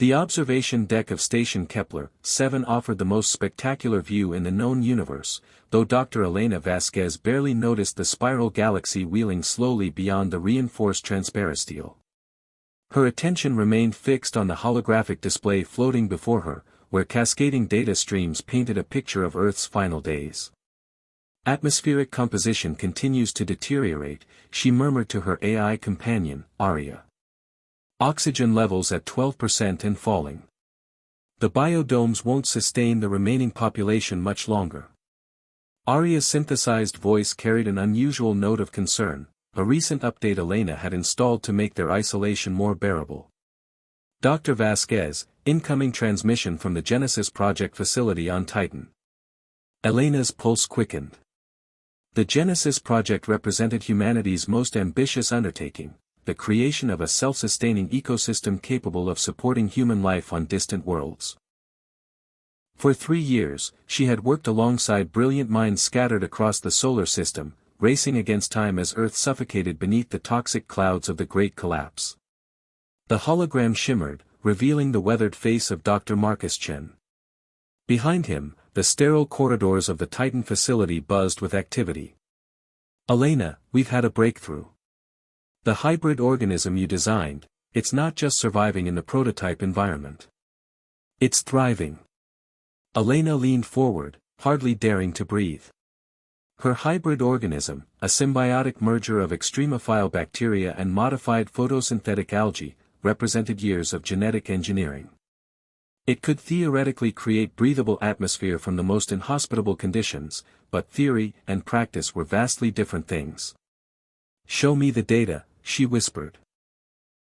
The observation deck of Station Kepler-7 offered the most spectacular view in the known universe, though Dr. Elena Vasquez barely noticed the spiral galaxy wheeling slowly beyond the reinforced transparisteel. Her attention remained fixed on the holographic display floating before her, where cascading data streams painted a picture of Earth's final days. Atmospheric composition continues to deteriorate, she murmured to her AI companion, Aria. Oxygen levels at 12% and falling. The biodomes won't sustain the remaining population much longer. Aria's synthesized voice carried an unusual note of concern, a recent update Elena had installed to make their isolation more bearable. Dr. Vasquez, incoming transmission from the Genesis Project facility on Titan. Elena's pulse quickened. The Genesis Project represented humanity's most ambitious undertaking, the creation of a self-sustaining ecosystem capable of supporting human life on distant worlds. For 3 years, she had worked alongside brilliant minds scattered across the solar system, racing against time as Earth suffocated beneath the toxic clouds of the Great Collapse. The hologram shimmered, revealing the weathered face of Dr. Marcus Chen. Behind him, the sterile corridors of the Titan facility buzzed with activity. Elena, we've had a breakthrough. The hybrid organism you designed, it's not just surviving in the prototype environment. It's thriving. Elena leaned forward, hardly daring to breathe. Her hybrid organism, a symbiotic merger of extremophile bacteria and modified photosynthetic algae, represented years of genetic engineering. It could theoretically create breathable atmosphere from the most inhospitable conditions, but theory and practice were vastly different things. Show me the data, she whispered.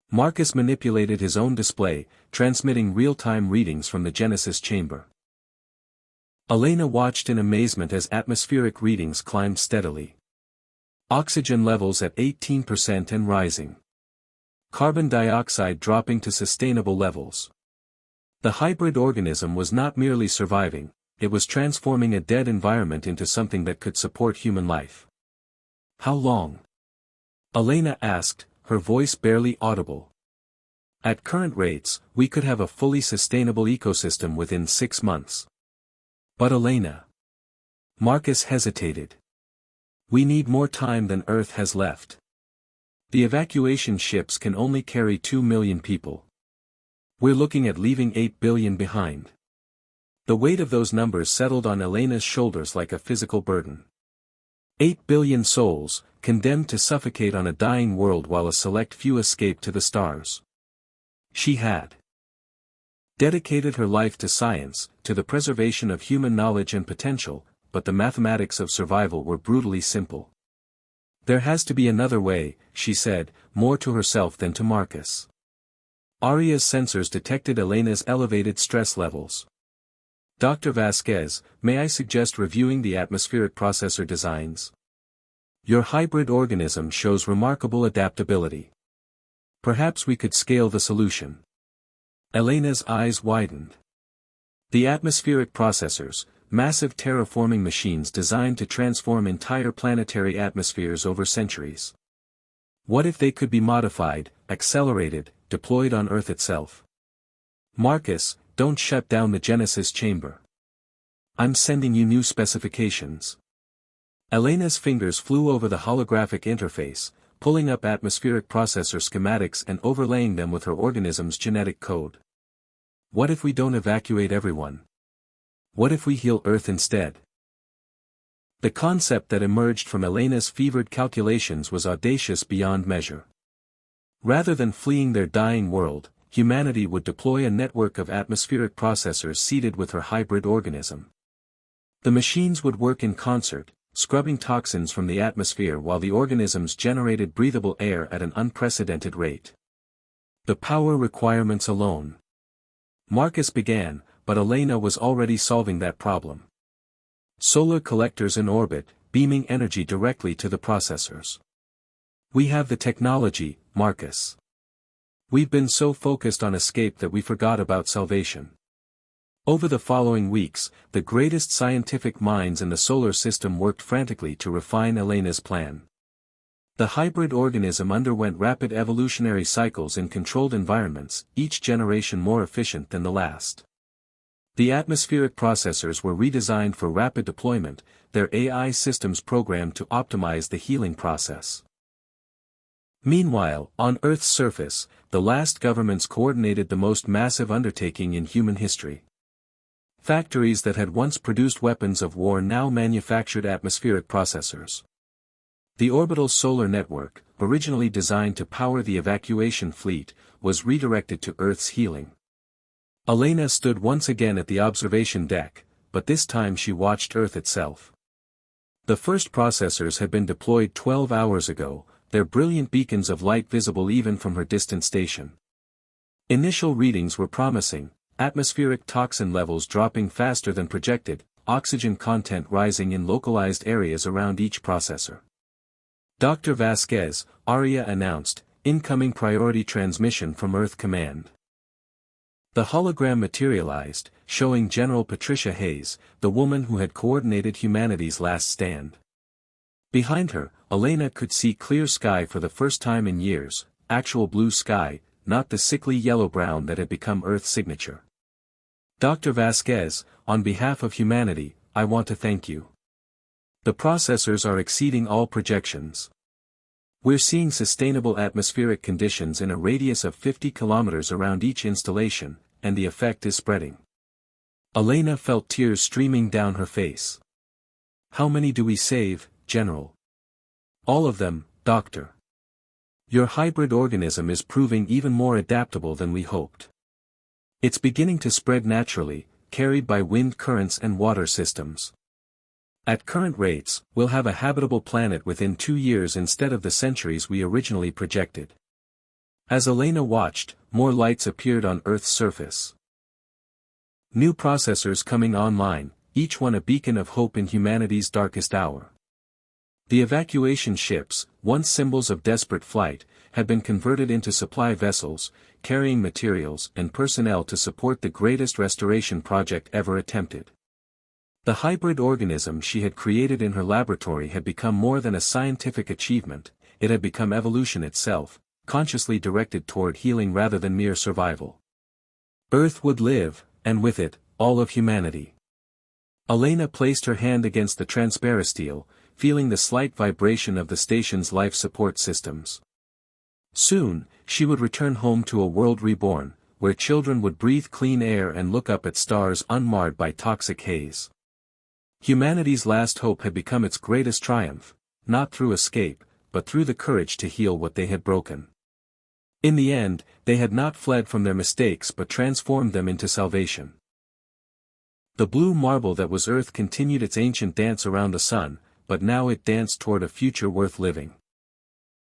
Marcus manipulated his own display, transmitting real-time readings from the Genesis chamber. Elena watched in amazement as atmospheric readings climbed steadily. Oxygen levels at 18% and rising. Carbon dioxide dropping to sustainable levels. The hybrid organism was not merely surviving, it was transforming a dead environment into something that could support human life. How long? Elena asked, her voice barely audible. At current rates, we could have a fully sustainable ecosystem within 6 months. But Elena. Marcus hesitated. We need more time than Earth has left. The evacuation ships can only carry 2 million people. We're looking at leaving 8 billion behind. The weight of those numbers settled on Elena's shoulders like a physical burden. 8 billion souls, condemned to suffocate on a dying world while a select few escape to the stars. She had dedicated her life to science, to the preservation of human knowledge and potential, but the mathematics of survival were brutally simple. There has to be another way, she said, more to herself than to Marcus. Aria's sensors detected Elena's elevated stress levels. Dr. Vasquez, may I suggest reviewing the atmospheric processor designs? Your hybrid organism shows remarkable adaptability. Perhaps we could scale the solution. Elena's eyes widened. The atmospheric processors, massive terraforming machines designed to transform entire planetary atmospheres over centuries. What if they could be modified, accelerated, deployed on Earth itself? Marcus, don't shut down the Genesis chamber. I'm sending you new specifications. Elena's fingers flew over the holographic interface, pulling up atmospheric processor schematics and overlaying them with her organism's genetic code. What if we don't evacuate everyone? What if we heal Earth instead? The concept that emerged from Elena's fevered calculations was audacious beyond measure. Rather than fleeing their dying world, humanity would deploy a network of atmospheric processors seeded with her hybrid organism. The machines would work in concert, scrubbing toxins from the atmosphere while the organisms generated breathable air at an unprecedented rate. The power requirements alone. Marcus began, but Elena was already solving that problem. Solar collectors in orbit, beaming energy directly to the processors. We have the technology, Marcus. We've been so focused on escape that we forgot about salvation. Over the following weeks, the greatest scientific minds in the solar system worked frantically to refine Elena's plan. The hybrid organism underwent rapid evolutionary cycles in controlled environments, each generation more efficient than the last. The atmospheric processors were redesigned for rapid deployment, their AI systems programmed to optimize the healing process. Meanwhile, on Earth's surface, the last governments coordinated the most massive undertaking in human history. Factories that had once produced weapons of war now manufactured atmospheric processors. The orbital solar network, originally designed to power the evacuation fleet, was redirected to Earth's healing. Elena stood once again at the observation deck, but this time she watched Earth itself. The first processors had been deployed 12 hours ago, their brilliant beacons of light visible even from her distant station. Initial readings were promising, atmospheric toxin levels dropping faster than projected, oxygen content rising in localized areas around each processor. Dr. Vasquez, Aria announced, incoming priority transmission from Earth Command. The hologram materialized, showing General Patricia Hayes, the woman who had coordinated humanity's last stand. Behind her, Elena could see clear sky for the first time in years, actual blue sky, not the sickly yellow-brown that had become Earth's signature. Dr. Vasquez, on behalf of humanity, I want to thank you. The processors are exceeding all projections. We're seeing sustainable atmospheric conditions in a radius of 50 kilometers around each installation, and the effect is spreading. Elena felt tears streaming down her face. How many do we save, General? All of them, Doctor. Your hybrid organism is proving even more adaptable than we hoped. It's beginning to spread naturally, carried by wind currents and water systems. At current rates, we'll have a habitable planet within 2 years instead of the centuries we originally projected. As Elena watched, more lights appeared on Earth's surface. New processors coming online, each one a beacon of hope in humanity's darkest hour. The evacuation ships, once symbols of desperate flight, had been converted into supply vessels, carrying materials and personnel to support the greatest restoration project ever attempted. The hybrid organism she had created in her laboratory had become more than a scientific achievement, it had become evolution itself, consciously directed toward healing rather than mere survival. Earth would live, and with it, all of humanity. Elena placed her hand against the transparisteel, feeling the slight vibration of the station's life support systems. Soon, she would return home to a world reborn, where children would breathe clean air and look up at stars unmarred by toxic haze. Humanity's last hope had become its greatest triumph, not through escape, but through the courage to heal what they had broken. In the end, they had not fled from their mistakes but transformed them into salvation. The blue marble that was Earth continued its ancient dance around the sun, but now it danced toward a future worth living.